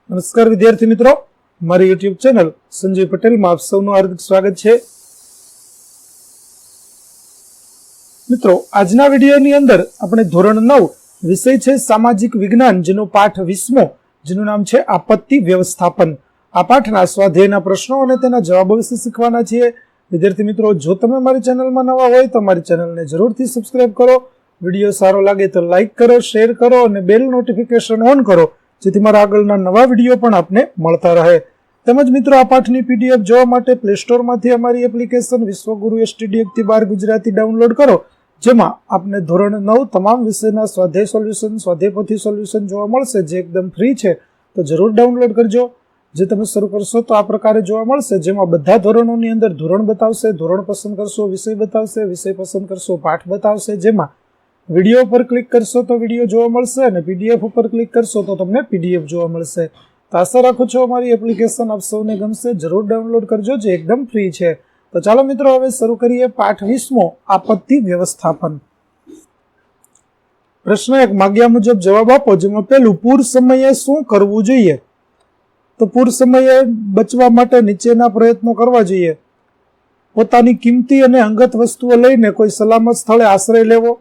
નમસ્કાર વિદ્યાર્થી મિત્રો, મારી યુટ્યુબ ચેનલ સંજય પટેલમાં આપ સૌનું હાર્દિક સ્વાગત છે. મિત્રો, આજના વિડીયોની અંદર આપણે ધોરણ 9 વિષય છે સામાજિક વિજ્ઞાન, જેનો પાઠ 20મો, જેનું નામ છે આપત્તિ વ્યવસ્થાપન. આ પાઠના સ્વાધ્યાયના પ્રશ્નો અને તેના જવાબો વિશે શીખવાના છીએ. વિદ્યાર્થી મિત્રો, જો તમે મારી ચેનલમાં નવા હોય તો મારી ચેનલને જરૂરથી સબસ્ક્રાઇબ કરો. વિડીયો સારો લાગે તો લાઇક કરો, શેર કરો અને બેલ નોટિફિકેશન ઓન કરો, જેથી મારા આગળના નવા વિડીયો પણ આપને મળતા રહે. તેમજ મિત્રો, આ પાઠની પીડીએફ જોવા માટે પ્લે સ્ટોરમાંથી અમારી એપ્લિકેશન વિશ્વગુરુ STD1 12 ગુજરાતી ડાઉનલોડ કરો, જેમાં આપને ધોરણ 9 તમામ વિષયના સ્વાધ્યાય સોલ્યુશન, સ્વાધ્યાયપોથી સોલ્યુશન જોવા મળશે, જે એકદમ ફ્રી છે. તો જરૂર ડાઉનલોડ કરજો. જે તમે શરૂ કરશો તો આ પ્રકારે જોવા મળશે, જેમાં બધા ધોરણોની અંદર ધોરણ બતાવશે, ધોરણ પસંદ કરશો વિષય બતાવશે, વિષય પસંદ કરશો પાઠ બતાવશે. જેમાં વિડીયો પર ક્લિક કરશો તો વિડીયો જોવા મળશે અને પીડીએફ ઉપર ક્લિક કરશો તો તમને પીડીએફ જોવા મળશે. તો આશા રાખું છું અમારી એપ્લિકેશન આપ સૌને ગમશે. જરૂર ડાઉનલોડ કરજો, જે એકદમ ફ્રી છે. તો ચાલો મિત્રો, હવે શરૂ કરીએ પાઠ 20મો, આપત્તિ વ્યવસ્થાપન. પ્રશ્ન 1 માગ્યા મુજબ જવાબ આપો. જેમાં પહેલું, પૂર સમયે શું કરવું જોઈએ? તો પૂર સમયે બચવા માટે નીચેના પ્રયત્નો કરવા જોઈએ. પોતાની કિંમતી અને અંગત વસ્તુઓ લઈને કોઈ સલામત સ્થળે આશ્રય લેવો.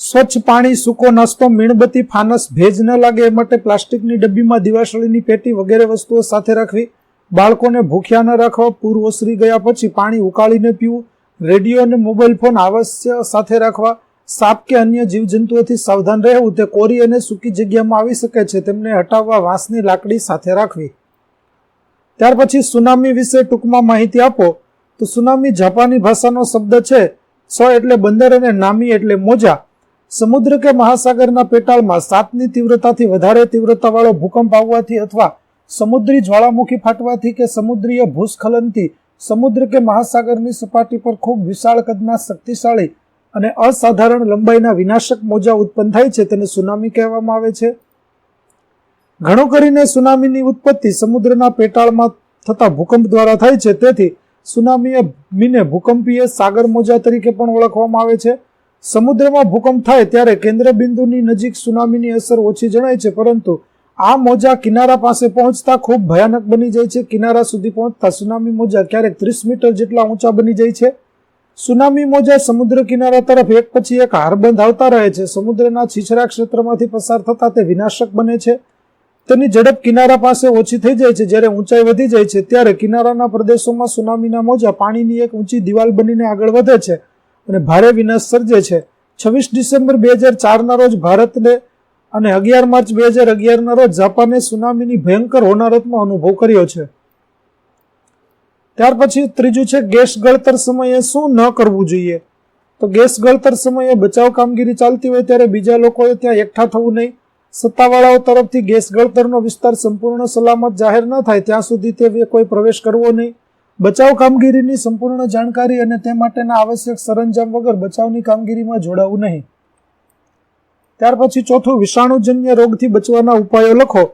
સ્વચ્છ પાણી, સૂકો નાસ્તો, મીણબત્તી, ફાનસ, ભેજ ન લાગે એ માટે પ્લાસ્ટિકની ડબ્બીમાં દિવાસળીની પેટી વગેરે વસ્તુઓ સાથે રાખવી. બાળકોને ભૂખ્યા ન રાખવા. પૂર ઓસરી ગયા પછી પાણી ઉકાળીને પીવું. રેડિયો અને મોબાઈલ ફોન અવશ્ય સાથે રાખવા. સાપ કે અન્ય જીવજંતુઓથી સાવધાન રહેવું. તે કોરી અને સૂકી જગ્યામાં આવી શકે છે, તેમને હટાવવા વાંસની લાકડી સાથે રાખવી. ત્યાર પછી સુનામી વિશે ટૂંકમાં માહિતી આપો. તો સુનામી જાપાની ભાષાનો શબ્દ છે. સ એટલે બંદર અને નામી એટલે મોજા. સમુદ્ર કે મહાસાગરના પેટાળમાં 7ની તીવ્રતાથી વધારે તીવ્રતાવાળો ભૂકંપ આવવાથી અથવા સમુદ્રી જ્વાળામુખી ફાટવાથી કે સમુદ્રીય ભૂસ્ખલનથી સમુદ્ર કે મહાસાગરની સપાટી પર ખૂબ વિશાળ કદના, શક્તિશાળી અને અસાધારણ લંબાઈના વિનાશક મોજા ઉત્પન્ન થાય છે, તેને સુનામી કહેવામાં આવે છે. ઘણું કરીને સુનામીની ઉત્પત્તિ સમુદ્રના પેટાળમાં થતા ભૂકંપ દ્વારા થાય છે, તેથી સુનામીને ભૂકંપીય સાગર મોજા તરીકે પણ ઓળખવામાં આવે છે. સમુદ્રમાં ભૂકંપ થાય ત્યારે કેન્દ્ર બિંદુની નજીક સુનામીની અસર ઓછી જણાય છે, પરંતુ આ મોજા કિનારા પાસે પહોંચતા ખૂબ ભયાનક બની જાય છે. કિનારા સુધી પહોંચતા સુનામી મોજા ક્યારેક 30 મીટર જેટલા ઊંચા બની જાય છે. સુનામી મોજા સમુદ્ર કિનારા તરફ એક પછી એક હારબંધ આવતા રહે છે. સમુદ્રના છીછરા ક્ષેત્રમાંથી પસાર થતા તે વિનાશક બને છે. તેની ઝડપ કિનારા પાસે ઓછી થઈ જાય છે. જ્યારે ઊંચાઈ વધી જાય છે ત્યારે કિનારાના પ્રદેશોમાં સુનામીના મોજા પાણીની એક ઊંચી દિવાલ બનીને આગળ વધે છે અને ભારે વિનાશ સર્જે છે. 26 ડિસેમ્બર 2004ના રોજ ભારતને અને 11 માર્ચ 2011ના રોજ જાપાને સુનામીની ભયંકર હોનારતનો અનુભવ કર્યો છે. ત્યાર પછી ત્રીજું છે, ગેસ ગળતર સમયે શું ન કરવું જોઈએ? તો ગેસ ગળતર સમયે બચાવ કામગીરી ચાલતી હોય ત્યારે બીજા લોકોએ ત્યાં એકઠા થવું નહીં. સત્તાવાળાઓ તરફથી ગેસ ગળતરનો વિસ્તાર સંપૂર્ણ સલામત જાહેર ન થાય ત્યાં સુધી તે કોઈ પ્રવેશ કરવો નહીં. બચાવ કામગીરીની સંપૂર્ણ જાણકારી અને તે માટેના આવશ્યક સરંજામ વગર બચાવની કામગીરીમાં જોડાવું નહીં. ત્યાર પછી ચોથું, વિષાણુજન્ય રોગથી બચવાના ઉપાયો લખો.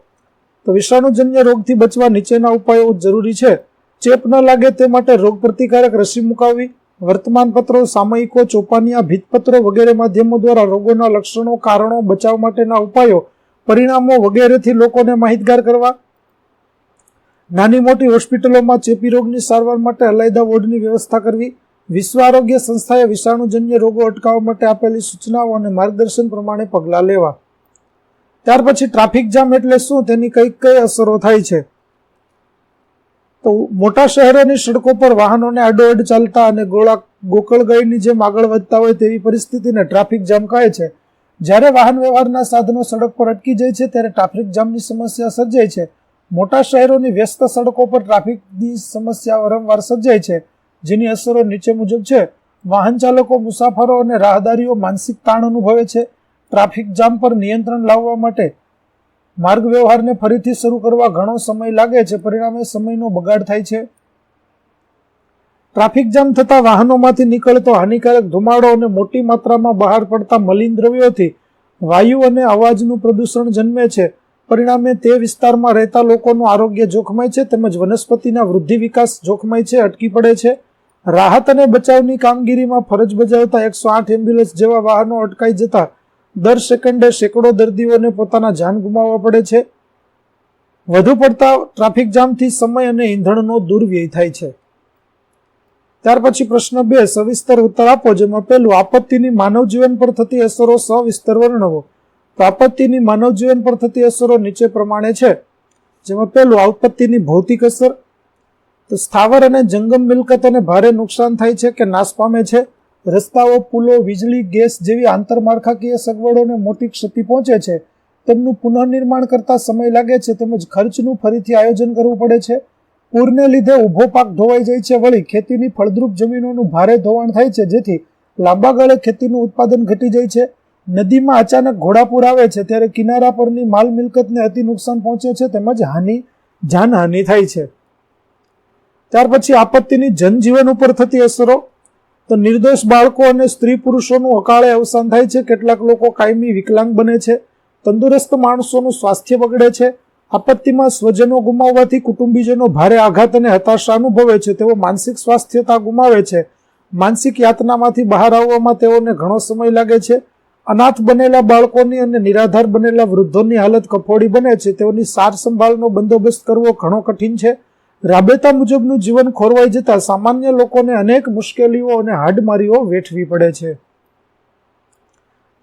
તો વિષાણુજન્ય રોગથી બચવા નીચેના ઉપાયો જરૂરી છે. ચેપ ન લાગે તે માટે રોગ પ્રતિકારક રસી મુકાવવી. વર્તમાનપત્રો, સામયિકો, ચોપાનિયા, ભીતપત્રો વગેરે માધ્યમો દ્વારા રોગોના લક્ષણો, કારણો, બચાવ માટેના ઉપાયો, પરિણામો વગેરેથી લોકોને માહિતગાર કરવા. નાની મોટી હોસ્પિટલોમાં ચેપી રોગની સારવાર માટે અલાયદા વોર્ડની વ્યવસ્થા કરવી. વિશ્વ આરોગ્ય સંસ્થાએ વિષાણુજન્ય રોગો અટકાવવા માટે આપેલી સૂચનાઓ અને માર્ગદર્શન પ્રમાણે પગલાં લેવા. ત્યાર પછી ટ્રાફિક જામ એટલે શું, તેની કઈ અસરો થાય છે? તો મોટા શહેરોની સડકો પર વાહનોને આડોઅડ ચાલતા અને ગોકળગાયની જેમ આગળ વધતા હોય તેવી પરિસ્થિતિને ટ્રાફિક જામ કહે છે. જ્યારે વાહન વ્યવહારના સાધનો સડક પર અટકી જાય છે ત્યારે ટ્રાફિક જામની સમસ્યા સર્જાય છે. મોટા શહેરોની વ્યસ્ત સડકો પર ટ્રાફિકની સમસ્યા વારંવાર સર્જાય છે, જેની અસરો નીચે મુજબ છે. વાહન ચાલકો, મુસાફરો અને રાહદારીઓ માનસિક તાણ અનુભવે છે. ટ્રાફિક જામ પર નિયંત્રણ લાવવા માટે માર્ગ વ્યવહારને ફરીથી શરૂ કરવા ઘણો સમય લાગે છે, પરિણામે સમયનો બગાડ થાય છે. ટ્રાફિક જામ થતા વાહનોમાંથી નીકળતો હાનિકારક ધુમાડો અને મોટી માત્રામાં બહાર પડતા મલિન દ્રવ્યોથી વાયુ અને અવાજનું પ્રદૂષણ જન્મે છે. પરિણામે તે વિસ્તારમાં રહેતા લોકોનું આરોગ્ય જોખમાય છે, તેમજ વનસ્પતિના વૃદ્ધિ વિકાસ જોખમાય છે, અટકી પડે છે. રાહત અને બચાવની કામગીરીમાં ફરજ બજાવતા 108 એમ્બ્યુલન્સ જેવા વાહનો અટકાઈ જતા દર સેકન્ડે સેંકડો દર્દીઓને પોતાના જાન ગુમાવવા પડે છે. વધુ પડતા ટ્રાફિક જામથી સમય અને ઈંધણનો દુર્વ્યય થાય છે. ત્યાર પછી પ્રશ્ન 2 સવિસ્તર ઉત્તર આપો, જેમાં પહેલું આપત્તિની માનવ જીવન પર થતી અસરો સવિસ્તર વર્ણવો. તો આપત્તિની માનવ જીવન પર થતી અસરો નીચે પ્રમાણે છે, જેમાં પહેલું આપત્તિની ભૌતિક અસર. તો સ્થાવર અને જંગમ મિલકતોને ભારે નુકસાન થાય છે કે નાશ પામે છે. રસ્તાઓ, પુલો, વીજળી, ગેસ જેવી આંતરમાળખાકીય સગવડોને મોટી ક્ષતિ પહોંચે છે. તેમનું પુનઃનિર્માણ કરતા સમય લાગે છે, તેમજ ખર્ચનું ફરીથી આયોજન કરવું પડે છે. પૂરને લીધે ઊભો પાક ધોવાઈ જાય છે. વળી ખેતીની ફળદ્રુપ જમીનોનું ભારે ધોવાણ થાય છે, જેથી લાંબા ગાળે ખેતીનું ઉત્પાદન ઘટી જાય છે. નદીમાં અચાનક ઘોડાપૂર આવે છે ત્યારે કિનારા પરની માલ મિલકતને અતિ નુકસાન પહોંચે છે, તેમજ જાનહાનિ થાય છે. ત્યાર પછી આપત્તિની જનજીવન ઉપર થતી અસરો. તો નિર્દોષ બાળકો અને સ્ત્રી પુરુષોનું અકાળે અવસાન થાય છે. કેટલાક લોકો કાયમી વિકલાંગ બને છે. તંદુરસ્ત માણસોનું સ્વાસ્થ્ય બગડે છે. આપત્તિમાં સ્વજનો ગુમાવવાથી કુટુંબીજનો ભારે આઘાત અને હતાશા અનુભવે છે. તેઓ માનસિક સ્વાસ્થ્યતા ગુમાવે છે. માનસિક યાતનામાંથી બહાર આવવામાં તેઓને ઘણો સમય લાગે છે. અનાથ બનેલા બાળકોની અને નિરાધાર બનેલા વૃદ્ધોની હાલત કફોડી બને છે. તેઓની સાર સંભાળનો બંદોબસ્ત કરવો ઘણો કઠિન છે. રાબેતા મુજબનું જીવન ખોરવાઈ જતા સામાન્ય લોકોને અનેક મુશ્કેલીઓ અને હાડમારીઓ વેઠવી પડે છે.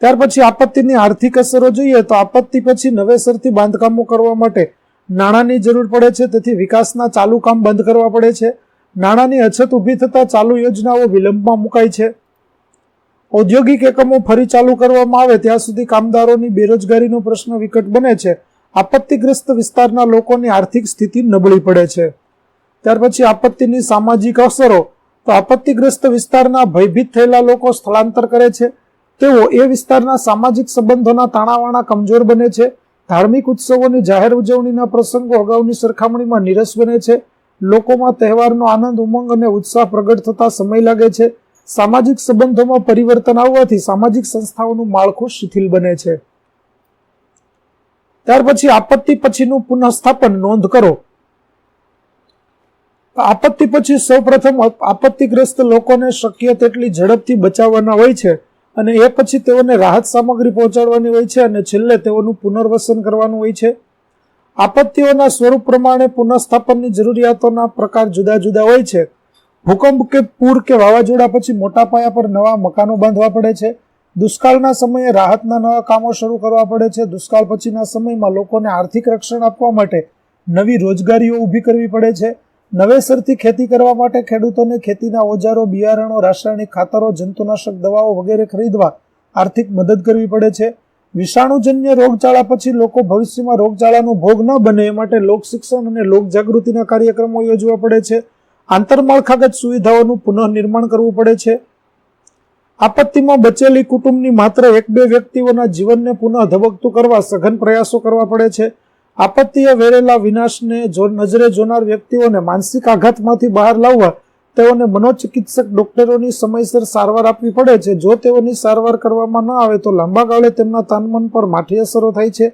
ત્યાર પછી આપત્તિની આર્થિક અસરો જોઈએ તો આપત્તિ પછી નવેસરથી બાંધકામો કરવા માટે નાણાંની જરૂર પડે છે. તેથી વિકાસના ચાલુ કામ બંધ કરવા પડે છે. નાણાંની અછત ઊભી થતા ચાલુ યોજનાઓ વિલંબમાં મુકાય છે. ઔદ્યોગિક એકમો ફરી ચાલુ કરવામાં આવે ત્યાં સુધી કામદારોની બેરોજગારીનો પ્રશ્ન વિકટ બને છે. આપત્તિગ્રસ્ત વિસ્તારના લોકોની આર્થિક સ્થિતિ નબળી પડે છે. ત્યાર પછી આપત્તિની સામાજિક અસરો. તો આપત્તિગ્રસ્ત વિસ્તારના ભયભીત થયેલા લોકો સ્થળાંતર કરે છે. તેઓ એ વિસ્તારના સામાજિક સંબંધોના તાણાવાણા કમજોર બને છે. ધાર્મિક ઉત્સવોની જાહેર ઉજવણીના પ્રસંગો અગાઉની સરખામણીમાં નીરસ બને છે. લોકોમાં તહેવારનો આનંદ, ઉમંગ અને ઉત્સાહ પ્રગટ થતા સમય લાગે છે. સામાજિક સંબંધોમાં પરિવર્તન આવવાથી સામાજિક સંસ્થાઓનું માળખું શિથિલ બને છે. ત્યાર પછી આપત્તિ પછીનું પુનઃસ્થાપન નોંધ કરો. આપત્તિ પછી સૌપ્રથમ આપત્તિગ્રસ્ત લોકોને શક્ય તેટલી ઝડપથી બચાવવાના હોય છે અને એ પછી તેઓને રાહત સામગ્રી પહોંચાડવાની હોય છે અને છેલ્લે તેઓનું પુનર્વસન કરવાનું હોય છે. આપત્તિઓના સ્વરૂપ પ્રમાણે પુનઃસ્થાપનની જરૂરિયાતોના પ્રકાર જુદા જુદા હોય છે. ભૂકંપ કે પૂર કે વાવાઝોડા પછી મોટા પાયા પર નવા મકાનો બાંધવા પડે છે. દુષ્કાળના સમયે રાહતના નવા કામો શરૂ કરવા પડે છે. દુષ્કાળ પછીના સમયમાં લોકોને આર્થિક રક્ષણ આપવા માટે નવી રોજગારીઓ ઊભી કરવી પડે છે. નવેસરથી ખેતી કરવા માટે ખેડૂતોને ખેતીના ઓજારો, બિયારણો, રાસાયણિક ખાતરો, જંતુનાશક દવાઓ વગેરે ખરીદવા આર્થિક મદદ કરવી પડે છે. વિષાણુજન્ય રોગચાળા પછી લોકો ભવિષ્યમાં રોગચાળાનો ભોગ ન બને એ માટે લોકશિક્ષણ અને લોકજાગૃતિના કાર્યક્રમો યોજવા પડે છે. આંતરમાળખાગત સુવિધાઓનું પુનઃનિર્માણ કરવું પડે છે. આપત્તિમાં બચેલી કુટુંબની માત્ર 1-2 વ્યક્તિઓના જીવનને પુનઃ ધબકતું કરવા સઘન પ્રયાસો કરવા પડે છે. આપત્તિએ વેરેલા વિનાશને નજરે જોનાર વ્યક્તિઓને માનસિક આઘાતમાંથી બહાર લાવવા તેઓને મનોચિકિત્સક ડોક્ટરોની સમયસર સારવાર આપવી પડે છે. જો તેઓની સારવાર કરવામાં ન આવે તો લાંબા ગાળે તેમના તન-મન પર માઠી અસરો થાય છે.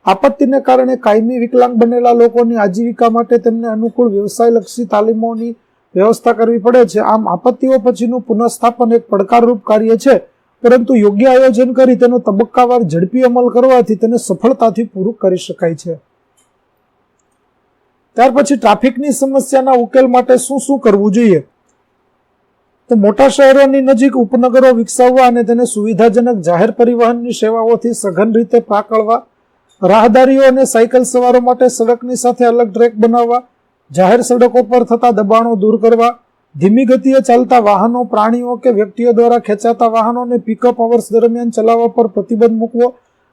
આપત્તિને કારણે કાયમી વિકલાંગ બનેલા લોકોની આજીવિકા માટે તેમને અનુકૂળ વ્યવસાયલક્ષી તાલીમોની વ્યવસ્થા કરવી પડે છે. આમ આપત્તિઓ પછીનું પુનઃસ્થાપન એક પડકારરૂપ કાર્ય છે, પરંતુ યોગ્ય આયોજન કરી તેનો તબક્કાવાર ઝડપી અમલ કરવાથી તેને સફળતાથી પૂરું કરી શકાય છે. ત્યાર પછી ટ્રાફિકની સમસ્યાના ઉકેલ માટે શું શું કરવું જોઈએ? તો મોટા શહેરોની નજીક ઉપનગરો વિકસાવવા અને તેને સુવિધાજનક જાહેર પરિવહનની સેવાઓથી સઘન રીતે પાકળવા, રાહદારીઓ અને સાયકલ સવારો માટે સડકની સાથે અલગ ટ્રેક બનાવવા, જાહેર સડકો પર થતા દબાણો દૂર કરવા, ધીમી ગતિએ ચાલતા વાહનો, પ્રાણીઓ કે વ્યક્તિઓ દ્વારા ખેંચાતા વાહનોને પિકઅપ અવર્સ દરમિયાન ચલાવવા પર પ્રતિબંધ મૂકવો,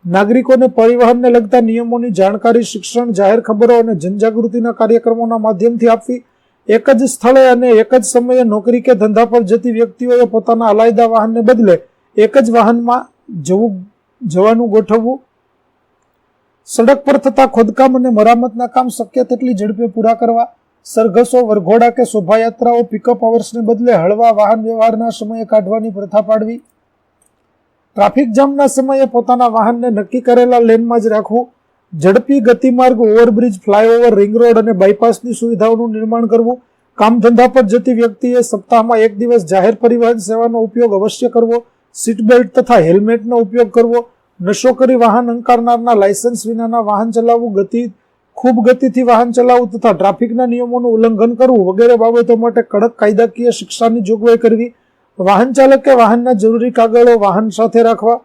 નાગરિકોને પરિવહનને લગતા નિયમોની જાણકારી, શિક્ષણ, જાહેર ખબરો અને જનજાગૃતિના કાર્યક્રમોના માધ્યમથી આપવી, એક જ સ્થળે અને એક જ સમયે નોકરી કે ધંધા પર જતી વ્યક્તિઓએ પોતાના અલાયદા વાહનને બદલે એક જ વાહનમાં જવાનું ગોઠવવું, સડક પર થતા ખોદકામ અને મરામતના કામ શક્ય તેટલી ઝડપે પૂરા કરવા, સરઘસો, વરઘોડા કે શોભાયાત્રાઓ પિકઅપ અવર્સને બદલે હળવા વાહન વ્યવહારના સમયે કાઢવાની પ્રથા પાડવી, ટ્રાફિક જામના સમયે પોતાના વાહનને નક્કી કરેલા લેનમાં જ રાખવું, ઝડપી ગતિમાર્ગ, ઓવરબ્રિજ, ફ્લાયઓવર, રિંગ રોડ અને બાયપાસની સુવિધાઓનું નિર્માણ કરવું, કામ ધંધા પર જતી વ્યક્તિએ સપ્તાહમાં 1 દિવસ જાહેર પરિવહન સેવાનો ઉપયોગ અવશ્ય કરવો, સીટ બેલ્ટ તથા હેલ્મેટનો ઉપયોગ કરવો, નશો કરી વાહન હંકારનારના લાયસન્સ વિનાના વાહન ચલાવવું, ખૂબ ગતિથી વાહન ચલાવવું તથા ટ્રાફિકના નિયમોનું ઉલ્લંઘન કરવું વગેરે બાબતો માટે કડક કાયદાકીય શિક્ષાની જોગવાઈ કરવી, વાહન ચાલકે વાહનના જરૂરી કાગળો વાહન સાથે રાખવા,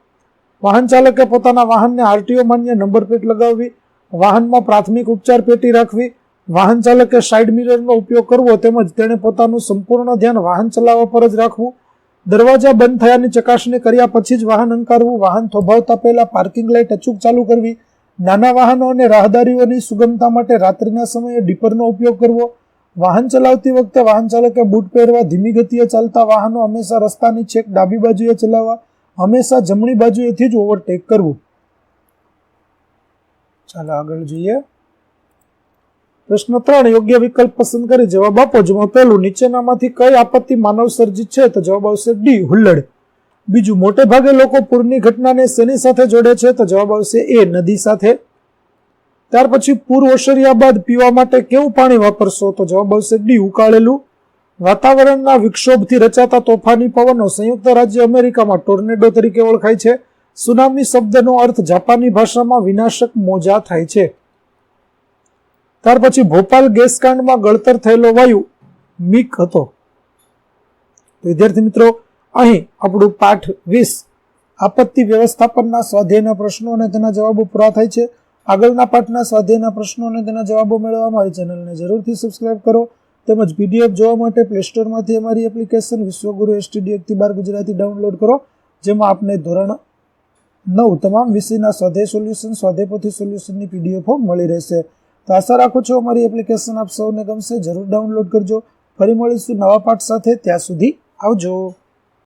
વાહન ચાલકે પોતાના વાહનને આરટીઓ માન્ય નંબર પ્લેટ લગાવવી, વાહનમાં પ્રાથમિક ઉપચાર પેટી રાખવી, વાહન ચાલકે સાઇડ મિરરનો ઉપયોગ કરવો તેમજ તેણે પોતાનું સંપૂર્ણ ધ્યાન વાહન ચલાવવા પર જ રાખવું, દરવાજા બંધ થયાની ચકાસણી કર્યા પછી જ વાહન હંકારવું, વાહન થોભાવતા પહેલા પાર્કિંગ લાઇટ અચૂક ચાલુ કરવી, નાના વાહનો અને રાહદારીઓની સુગમતા માટે રાત્રિના સમયે ડીપરનો ઉપયોગ કરવો, વાહન ચલાવતી વખતે વાહન ચાલકે બૂટ પહેરવા, ધીમી ગતિએ ચાલતા વાહનો હંમેશા રસ્તાની છેક ડાબી બાજુએ ચલાવવા, હંમેશા જમણી બાજુએથી જ ઓવરટેક કરવું. ચાલો આગળ જોઈએ. પ્રશ્ન 3, યોગ્ય વિકલ્પ પસંદ કરી જવાબ આપો. જેમાં પહેલું, નીચેનામાંથી કઈ આપત્તિ માનવ સર્જિત છે? તો જવાબ આવશે ડી, હુલ્લડ. બીજું, મોટે ભાગે લોકો પૂરની ઘટનાને શેની સાથે જોડે છે? તો જવાબ આવશે એ, નદી સાથે. ત્યાર પછી પૂર ઓસર્યા બાદ પીવા માટે કેવું પાણી વાપરશો? તો જવાબ આવશે ડી, ઉકાળેલું. વાતાવરણના વિક્ષોભથી રચાતા તોફાની પવનો સંયુક્ત રાજ્ય અમેરિકામાં ટોર્નેડો તરીકે ઓળખાય છે. સુનામી શબ્દનો અર્થ જાપાની ભાષામાં વિનાશક મોજા થાય છે. ત્યાર પછી ભોપાલ ગેસકાંડમાં ગળતર થયેલો વાયુ મિક હતો. તો વિદ્યાર્થી મિત્રો, અહીં આપણું પાઠ 20 આપત્તિ વ્યવસ્થાપનના સ્વાધ્યાયના પ્રશ્નો અને તેના જવાબો પૂરા થાય છે. આગળના પાઠના સ્વાધ્યાયના પ્રશ્નો અને તેના જવાબો મેળવવા મારી ચેનલને જરૂરથી સબસ્ક્રાઇબ કરો. તેમજ પીડીએફ જોવા માટે પ્લે સ્ટોરમાંથી અમારી એપ્લિકેશન વિશ્વગુરુ STD 1-12 ગુજરાતી ડાઉનલોડ કરો, જેમાં આપને ધોરણ 9 તમામ વિષયના સ્વાધ્યાય સોલ્યુશન, સ્વાધ્યાય પોથી સોલ્યુશનની પીડીએફો મળી રહેશે. તો આશા રાખું છું અમારી એપ્લિકેશન આપ સૌને ગમશે. જરૂર ડાઉનલોડ કરજો. ફરી મળીશું નવા પાઠ સાથે. ત્યાં સુધી આવજો.